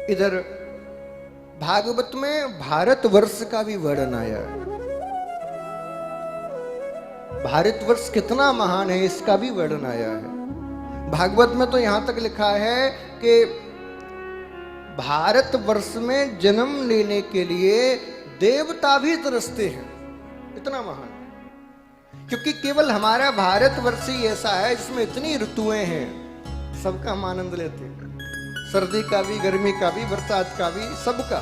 इधर भागवत में भारतवर्ष का भी वर्णन आया है। भारतवर्ष कितना महान है इसका भी वर्णन आया है। भागवत में तो यहां तक लिखा है कि भारतवर्ष में जन्म लेने के लिए देवता भी तरसते हैं, इतना महान। क्योंकि केवल हमारा भारतवर्ष ही ऐसा है जिसमें इतनी ऋतुएं हैं, सबका हम आनंद लेते हैं, सर्दी का भी, गर्मी का भी, बरसात का भी, सबका।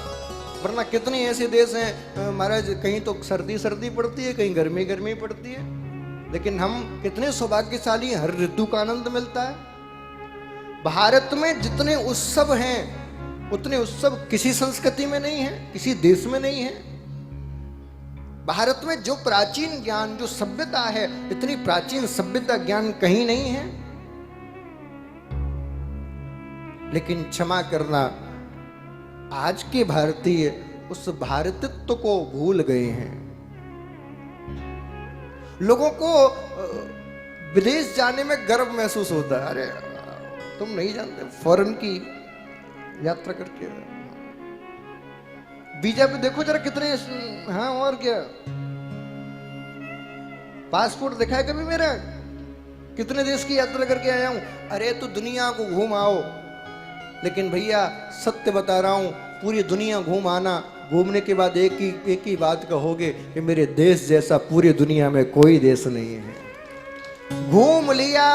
वरना कितने ऐसे देश हैं महाराज, कहीं तो सर्दी सर्दी पड़ती है, कहीं गर्मी गर्मी पड़ती है, लेकिन हम कितने सौभाग्यशाली हैं, हर ऋतु का आनंद मिलता है। भारत में जितने उत्सव हैं उतने उत्सव किसी संस्कृति में नहीं है, किसी देश में नहीं है। भारत में जो प्राचीन ज्ञान, जो सभ्यता है, इतनी प्राचीन सभ्यता ज्ञान कहीं नहीं है। लेकिन क्षमा करना, आज के भारतीय उस भारतत्व को भूल गए हैं। लोगों को विदेश जाने में गर्व महसूस होता है। अरे तुम नहीं जानते, फॉरेन की यात्रा करके वीजा पे देखो जरा कितने, हाँ और क्या, पासपोर्ट दिखा है कभी मेरा, कितने देश की यात्रा करके आया हूं। अरे तो दुनिया को घूम आओ। लेकिन भैया सत्य बता रहा हूं, पूरी दुनिया घूम आना, घूमने के बाद एक ही बात कहोगे कि मेरे देश जैसा पूरी दुनिया में कोई देश नहीं है। घूम लिया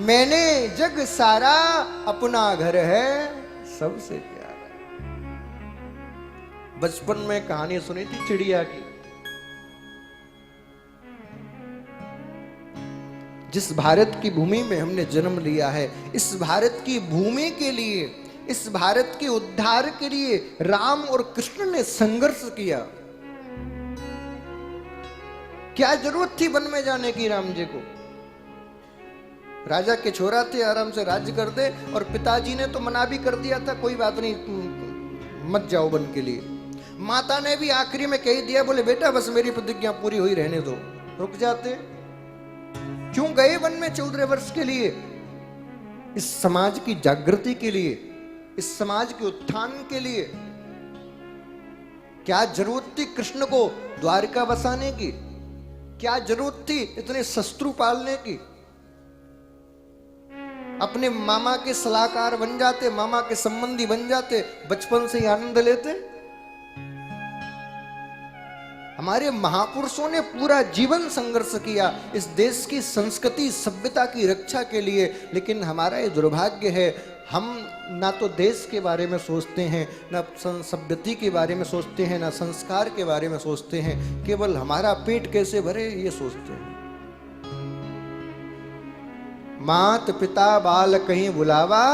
मैंने जग सारा, अपना घर है सबसे प्यारा। बचपन में कहानी सुनी थी चिड़िया की। जिस भारत की भूमि में हमने जन्म लिया है, इस भारत की भूमि के लिए, इस भारत के उद्धार के लिए राम और कृष्ण ने संघर्ष किया। क्या जरूरत थी वन में जाने की राम जी को? राजा के छोरा थे, आराम से राज्य कर दे, और पिताजी ने तो मना भी कर दिया था, कोई बात नहीं मत जाओ वन के लिए। माता ने भी आखिरी में कह दिया, बोले बेटा बस मेरी प्रतिज्ञा पूरी हुई, रहने दो, रुक जाते। क्यों गए वन में 14 वर्ष के लिए? इस समाज की जागृति के लिए, इस समाज के उत्थान के लिए। क्या जरूरत थी कृष्ण को द्वारिका बसाने की? क्या जरूरत थी इतने शत्रु पालने की? अपने मामा के सलाहकार बन जाते, मामा के संबंधी बन जाते, बचपन से ही आनंद लेते। हमारे महापुरुषों ने पूरा जीवन संघर्ष किया इस देश की संस्कृति सभ्यता की रक्षा के लिए। लेकिन हमारा ये दुर्भाग्य है, हम ना तो देश के बारे में सोचते हैं, ना सभ्यता के बारे में सोचते हैं, ना संस्कार के बारे में सोचते हैं। केवल हमारा पेट कैसे भरे ये सोचते हैं। मात पिता बाल कहीं बुलावा,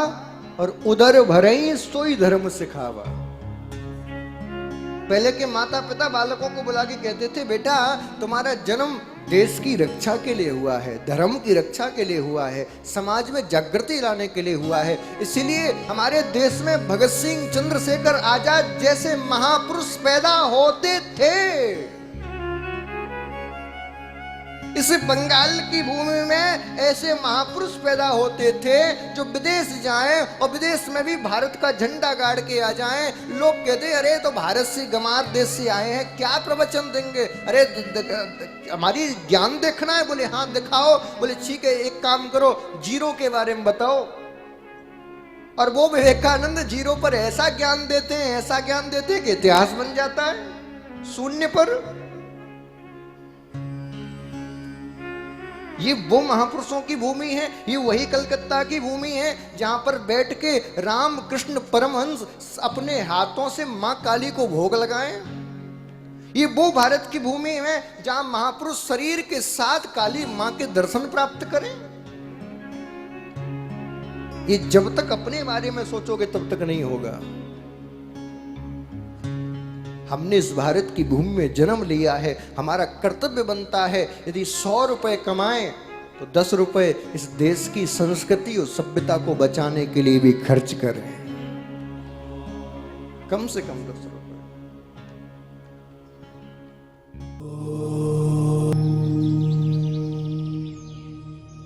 और उदर भरई सोई धर्म सिखावा। पहले के माता पिता बालकों को बुला के कहते थे, बेटा तुम्हारा जन्म देश की रक्षा के लिए हुआ है, धर्म की रक्षा के लिए हुआ है, समाज में जागृति लाने के लिए हुआ है। इसीलिए हमारे देश में भगत सिंह, चंद्रशेखर आजाद जैसे महापुरुष पैदा होते थे। इस बंगाल की भूमि में ऐसे महापुरुष पैदा होते थे जो विदेश जाएं और विदेश में भी भारत का झंडा गाड़ के आ जाएं। लोग कहते अरे तो भारत से गंवार देश से आए हैं, क्या प्रवचन देंगे? अरे हमारी ज्ञान देखना है। बोले हाँ दिखाओ। बोले ठीक है, एक काम करो, जीरो के बारे में बताओ। और वो विवेकानंद जीरो पर ऐसा ज्ञान देते हैं, ऐसा ज्ञान देते हैं कि इतिहास बन जाता है शून्य पर। ये वो महापुरुषों की भूमि है, ये वही कलकत्ता की भूमि है जहां पर बैठ के राम कृष्ण परमहंस अपने हाथों से मां काली को भोग लगाएं। ये वो भारत की भूमि है जहां महापुरुष शरीर के साथ काली मां के दर्शन प्राप्त करें। ये जब तक अपने बारे में सोचोगे तब तक नहीं होगा। हमने इस भारत की भूमि में जन्म लिया है, हमारा कर्तव्य बनता है यदि 100 रुपए कमाएं तो 10 रुपए इस देश की संस्कृति और सभ्यता को बचाने के लिए भी खर्च करें, कम से कम 10 रुपए।